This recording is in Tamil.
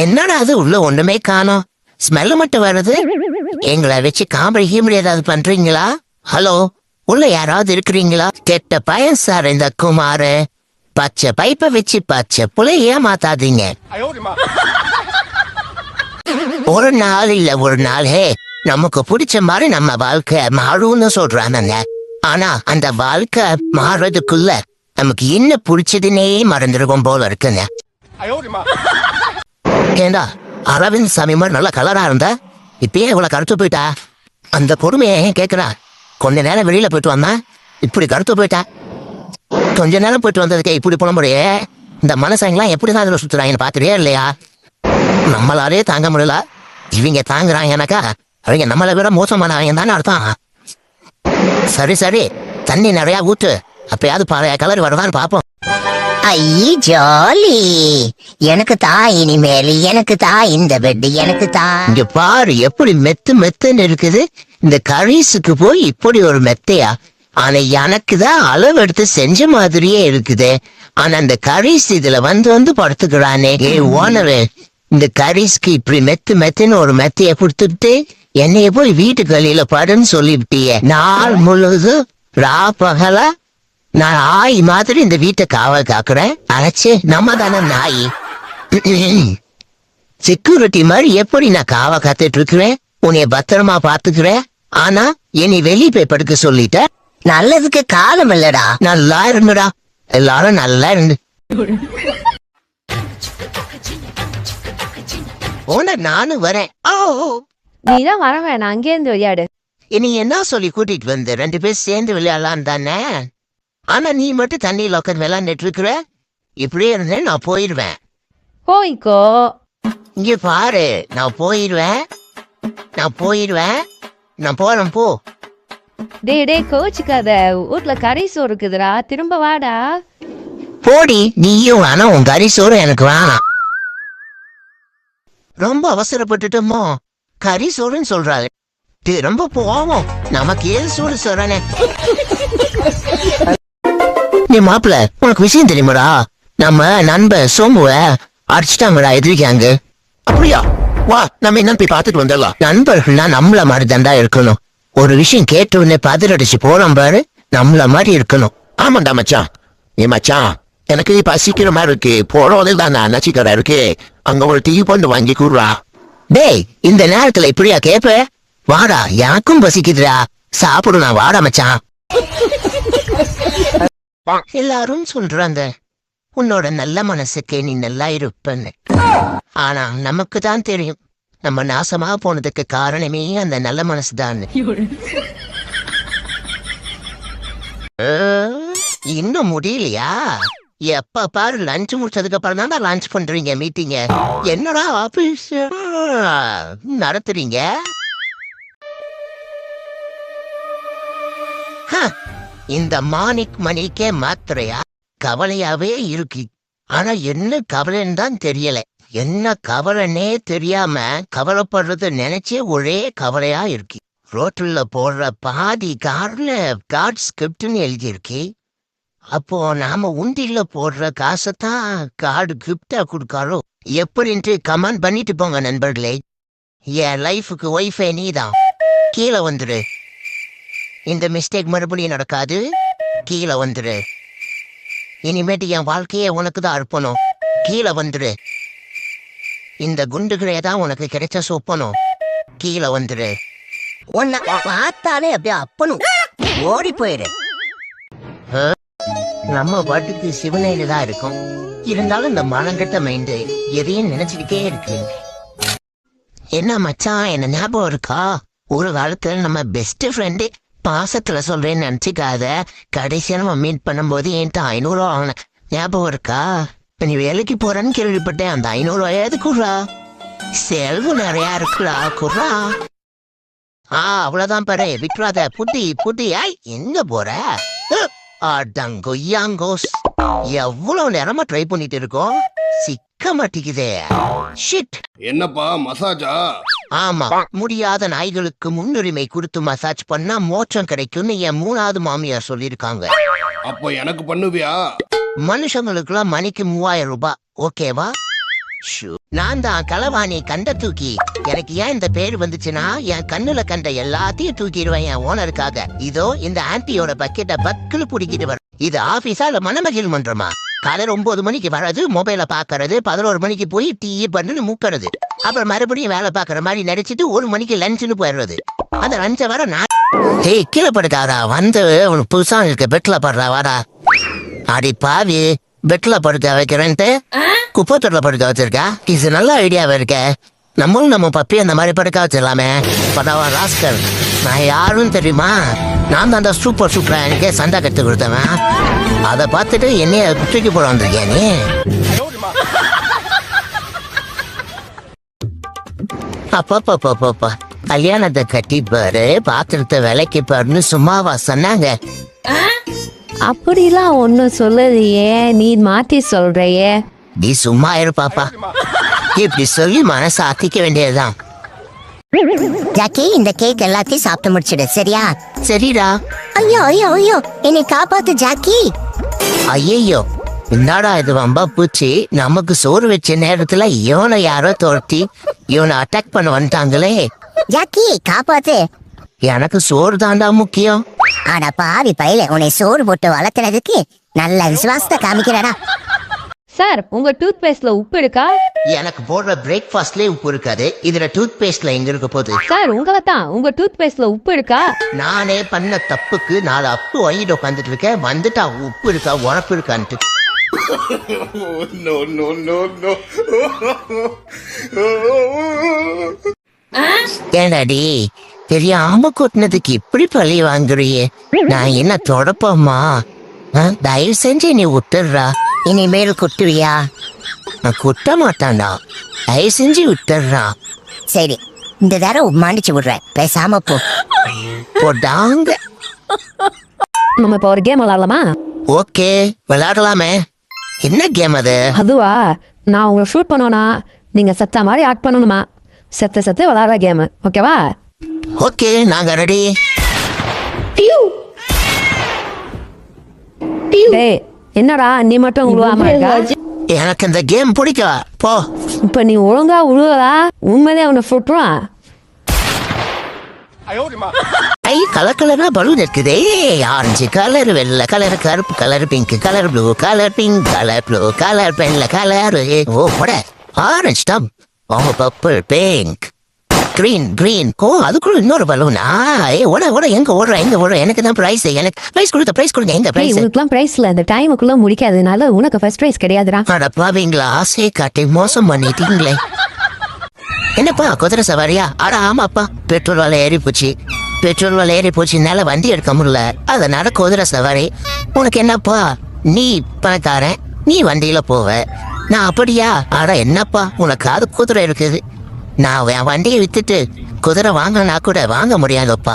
என்னடா அது உள்ள ஒண்ணுமே காணோம், ஸ்மெல்லு மட்டும் வருது. எங்களை வச்சு காமெடி ஹீமெடி ஏதாவது பண்றீங்களா? ஹலோ, உள்ள யாராவது இருக்கிறீங்களா? கெட்ட பையன் சார் இந்த குமாரு. பச்சை பைப்பை வச்சு பச்சை புள்ளைய ஏமாத்தாதீங்க. ஒரு நாள் இல்ல ஒரு நாள் நமக்கு பிடிச்ச மாதிரி நம்ம வாழ்க்கை மாறும்னு சொல்றாங்க. ஆனா அந்த வாழ்க்கை மாறுறதுக்குள்ள நமக்கு என்ன பிடிச்சதுன்னே மறந்துடுவோம் போல இருக்குங்க. ஏண்டா அரவிந்த் சாமி மாதிரி நல்லா கலரா இருந்தா இப்பயே இவ்வளவு கருத்து போயிட்டா? அந்த பொறுமையை கேக்குறா. கொஞ்ச நேரம் வெளியில போயிட்டு வந்தா இப்படி கருத்து போயிட்டா. கொஞ்ச நேரம் போயிட்டு வந்ததுக்கே இப்படி போன முறையே இந்த மனசாங்கெல்லாம் எப்படிதான் அதுல சுத்துறாங்கன்னு பாக்குறியா இல்லையா? நம்மளாலே தாங்க முடியல, இவங்க தாங்குறாங்கனாக்கா அவங்க நம்மளை விட மோசமானவங்க தானே அர்த்தம். சரி சரி, தண்ணி நிறைய ஊத்து, அப்பயாவது பழைய கலர் வருதான்னு பாப்போம். ஐ ஜாலி, எனக்கு தா இனிமேல், எனக்கு தா இந்த பெட், எனக்கு தா. இங்க பாரு எப்படி மெத்து மெத்துன்னு இருக்குது. இந்த கரீஸுக்கு போய் இப்படி ஒரு மெத்தையா? ஆனா எனக்கு தான் அளவு எடுத்து செஞ்ச மாதிரியே இருக்குது. ஆனா அந்த கரீஸ் இதுல வந்து படுத்துக்கிறானே. ஓனரு, இந்த கரீஸ்க்கு இப்படி மெத்து மெத்துன்னு ஒரு மெத்தைய கொடுத்துட்டு என்னைய போய் வீட்டுக்கு வெளியில படுன்னு சொல்லிவிட்டிய. நாள் முழுதும் ரா பகலா நான் ஆய் மாதிரி இந்த வீட்டை காவல் காக்குறேன். அழைச்சு நம்ம தானே நாய். செக்யூரிட்டி மாதிரி எப்படி நான் காவல் காத்துட்டு இருக்கிறேன், உன்னைய பத்திரமா பாத்துக்கிறேன். ஆனா என்னை வெளியே போய் படுக்க சொல்லிட்ட. நல்லதுக்கு காலம் இல்லடா. நல்லா இருந்துடா, எல்லாரும் நல்லா இருந்து. ஓனர் நானும் வரேன். நீதான் வர வேணாம், அங்கே இருந்து விளையாடு. இனி என்ன சொல்லி கூட்டிட்டு வந்து 2 பேர் சேர்ந்து விளையாடலாம் தானே? ஆனா நீ மட்டும் தண்ணியில உட்காந்து விளையாண்டுட்டு இருக்கிற. இப்படியே இருந்தேன் நான் போயிடுவேன். போய்க்கோ. இங்க பாரு, நான் போயிடுவேன், நான் போறேன் போ. டே கோச்சுக்காத, வீட்ல கறி சோறு இருக்குதுடா, திரும்ப வாடா. போடி நீயும். ஆனா உன் கறி சோறு எனக்கு வேணாம். ரொம்ப அவசரப்பட்டுட்டோமோ? கறி சோறுன்னு சொல்றாரு, ரொம்ப போவோம். நமக்கு ஏது சோறு சொல்றானே. நீ மாப்பிள்ள, உனக்கு விஷயம் தெரியுமாடா? நம்ம நண்பர் சோமுவ அடிச்சுட்டாங்கடா எதிர்க்காங்க. அப்படியா? வா நம்ம என்ன போய் பாத்துட்டு வந்துடலாம். நண்பர்கள்னா நம்மள மாதிரி தாண்டா இருக்கணும். ஒரு விஷயம் கேட்ட உடனே பதிலடிச்சு போறோம் பாரு, நம்மள மாதிரி இருக்கணும். ஆமாண்டா மச்சான். மச்சான், எனக்கு பசிக்கிற மாதிரி இருக்கு, போறோதில் தான் நச்சிக்கடை இருக்கு, அங்க ஒரு டீ பண்ணு வாங்கி கூடுறா. டேய், இந்த நேரத்துல இப்படியா கேப்ப? வாடா, எனக்கும் பசிக்குதுடா, சாப்பிடு, வாடா மச்சான். எல்லாரும் சொல்றாங்க உன்னோட நல்ல மனசுக்கு நீ நல்லா இருப்பன்னு. ஆனா நமக்கு தான் தெரியும் நம்ம நாசமா போனதுக்கு காரணமே அந்த நல்ல மனசுதான். இன்னும் முடியலையா? எப்ப பாரு லஞ்ச் முடிச்சதுக்கு அப்புறம் தான் லஞ்ச் பண்றீங்க மீட்டிங்க. என்னடா ஆபீஸ் நடத்துறீங்க? இந்த மாணிக் மணிக்கே மாத்திரையா? கவலையாவே இருக்கு. ஆனா என்ன கவலைன்னு தான் தெரியல. என்ன கவலைன்னே தெரியாம கவலைப்படுறது நினைச்சே ஒரே கவலையா இருக்கு. ரோட்ல போடுற பாதி கார்ல கார்ட் ஸ்கிரிப்ட்னு எழுதியிருக்கு. அப்போ நாம உண்டில போடுற காசைத்தான் கார்டு கிஃப்டா கொடுக்காரோ எப்படின்ட்டு கமெண்ட் பண்ணிட்டு போங்க நண்பர்களே. என் லைஃபுக்கு ஒய்ஃபை நீதான். கீழே வந்துரு. இந்த மிஸ்டேக் மறுபடியும் நடக்காது. கீழே வந்துரு. இனிமேட்டு என் வாழ்க்கையே உனக்கு தான் அர்ப்பணும். கீழே வந்துரு. இந்த குண்டுகளே தான் உனக்கு கிடைச்ச சொப்பனும். கீழே வந்துரு. உன்னை பார்த்தாலே அப்படியே அப்பனும் ஓடி போயிரு. நம்ம பாட்டுக்கு சிவனையில தான் இருக்கும். இருந்தாலும் இந்த மனங்கட்ட மைண்டு எதையும் நினைச்சுக்கிட்டே இருக்கு. என்ன மச்சான், என்ன ஞாபகம் இருக்கா? ஒரு காலத்துல நம்ம பெஸ்ட் ஃப்ரெண்டு. பாசத்துல சொல்றேன்னு நினைச்சுக்காத. கடைசியா நம்ம மீட் பண்ணும்போது என்கிட்ட 500 ரூபா வாங்கினேன், ஞாபகம் இருக்கா? நீ வேலைக்கு போறேன்னு கேள்விப்பட்டேன். அந்த 500 ரூபாயாவது குர்றா, செலவு நிறைய இருக்குடா, குர்றா. அவ்வளவுதான் பாரு, விட்டுறாத. புட்டி எங்க போற? அடங்கொய்யாங்கோஸ், எவ்வளவு நேரமா ட்ரை பண்ணிட்டு இருக்கோம், சிக்க மாட்டேங்குதே. ஷிட். என்னப்பா மசாஜா? ஆமா, முடியாத நாய்களுக்கு முன்னுரிமை கொடுத்து மசாஜ் பண்ணா மோட்சம் கிடைக்கும்னு என் 3வது மாமியார் சொல்லிருக்காங்க. அப்போ எனக்கு பண்ணுவியா? மனுஷங்களுக்குலாம் மணிக்கு 3000 ரூபாய், ஓகேவா? ஷூ. நான் தான் களவாணி கண்ட தூக்கி. எனக்கு ஏன் இந்த பேர் வந்துச்சுன்னா என் கண்ணுல கண்ட எல்லாத்தையும் தூக்கிடுவேன் என் ஓனருக்காக. இதோ இந்த ஆன்டியோட பக்கெட்டை பக்குல புடிக்கிட்டு வரும். இது ஆபீஸா இல்ல மனமகிழ் மன்றமா? காலையில 9 மணிக்கு வர்றது, மொபைல பாக்குறது, 11 மணிக்கு போய் டீ பண்ணு மூக்கிறது, அப்புறம் மறுபடியும் வேலை பாக்குற மாதிரி நடிச்சிட்டு 1 மணிக்கு லஞ்சுன்னு போயிடுறது. அந்த லஞ்ச வர நான் கீழே படுக்காதா வந்து உனக்கு புதுசா இருக்க பெட்ல படுறா வாடா. அடி பாவி, பெட்ல படுக்க வைக்கிறேன்ட்டு குப்பத்தொட்டில படுக்க வச்சிருக்கா. இது நல்ல ஐடியாவா இருக்க. நம்மளும் நம்ம பப்பி அந்த மாதிரி படுக்க வச்சிடலாமே. படாவா ராஸ்கர், நான் யாருன்னு தெரியுமா? நான் தான் அந்த சூப்பர் எனக்கே சண்டை கட்டு கொடுத்தவன். அதை பார்த்துட்டு என்னைய தூக்கி போட வந்திருக்கேன் நீ. அப்பா கல்யாணத்தை கட்டி பாரு, பாத்திரத்தை விலைக்கு பாருன்னு சும்மாவா சொன்னாங்க? அப்படிலாம் ஒன்னும் சொல்லலையே, நீ மாத்தி சொல்றையே. நீ சும்மா இரு பாப்பா. இப்படி சொல்லி மனசை ஆத்திக்க வேண்டியதுதான். ஜாக்கி, இந்த கேக் எல்லாத்தையும் சாப்பிட்டு முடிச்சிடு, சரியா? சரிடா. ஐயோ ஐயோ ஐயோ, என்னை காப்பாத்து ஜாக்கி. ஐயோ, என்னடா இது வம்பா பூச்சி. நமக்கு சோறு வச்ச நேரத்துல இவனை யாரோ துரத்தி இவனை அட்டாக் பண்ண வந்துட்டாங்களே. ஜாக்கி காப்பாத்து. எனக்கு சோறு தாண்டா முக்கியம். ஆனா பாவி பையில, உன்னை சோறு போட்டு வளர்த்துறதுக்கு நல்ல விசுவாசத்தை காமிக்கிறடா. சார், உங்க டூத் பேஸ்ட்ல உப்பு இருக்கா? எனக்கு போடுற பிரேக்ஃபாஸ்ட்லயே உப்பு இருக்காது, இதுல டூத் பேஸ்ட்ல எங்க இருக்க போகுது? சார், உங்களை தான். உங்க டூத் பேஸ்ட்ல உப்பு இருக்கா? நானே பண்ண தப்புக்கு 4 அப்பு வாங்கிட்டு உட்காந்துட்டு இருக்கேன். வந்துட்டா உப்பு இருக்கா உரப்பு இருக்கான்ட்டு. ஏண்டாடி, தெரியாம கொட்டினதுக்கு இப்படி பழி வாங்குறியே. நான் என்ன தொடப்பமா? தயவு செஞ்சு நீ விட்டுடுறா. இனிமேல் குட்டுவியா? நான் குட்ட மாட்டான்டா, தயவு செஞ்சு விட்டுடுறா. சரி, இந்த தடவை மாண்டிச்சு விடுறேன், பேசாம போ. போடாங்க. நம்ம இப்ப ஒரு கேம் விளையாடலாமா? ஓகே, விளையாடலாமே. என்ன கேம் அது? அதுவா, நான் உங்களை ஷூட் பண்ணோனா நீங்க செத்த மாதிரி ஆக்ட் பண்ணணுமா? செத்து விளையாடுற கேம், ஓகேவா? ஓகே, நாங்க ரெடி. டேய், என்னடா நீ மட்டும் உழுவாம இருக்க? எனக்கு இந்த கேம் பிடிக்கும். போ. இப்ப நீ ஒழுங்கா உழுவதா உண்மையிலே அவனை சுட்டுறான். கலர் கலரா பலூன் இருக்குதே. ஆரஞ்சு கலர், வெள்ளை கலர், கருப்பு colour, pink colour, blue colour, pink colour, blue colour, வெள்ளை கலர். ஓ போட, ஆரஞ்சு டம், பர்பிள், பிங்க், கிரீன். ஓ அதுக்குள்ள இன்னொரு பலூனா? ஓட எங்க ஓடுற? எனக்கு தான் பிரைஸ். எனக்கு பிரைஸ் கொடுங்க. எங்க பிரைஸ்? உனக்குலாம் பிரைஸ் இல்ல, இந்த டைமுக்குள்ள முடிக்காதனால உனக்கு ஃபர்ஸ்ட் பிரைஸ் கிடையாதுடா. அடப்பாவீங்களா, ஆசையை காட்டி மோசம் பண்ணிட்டீங்களே. என்னப்பா குதிரை சவாரியா? ஆமாப்பா, பெட்ரோல் விலை ஏறி போச்சுனால வண்டி எடுக்க முடியல, அதனால குதிரை சவாரி. உனக்கு என்னப்பா, நீ பணக்காரன், நீ வண்டியில போவ. நான் அப்படியா? என்னப்பா, உனக்காவது குதிரை இருக்குது. நான் என் வண்டியை வித்துட்டு குதிரை வாங்கினா கூட வாங்க முடியாதப்பா.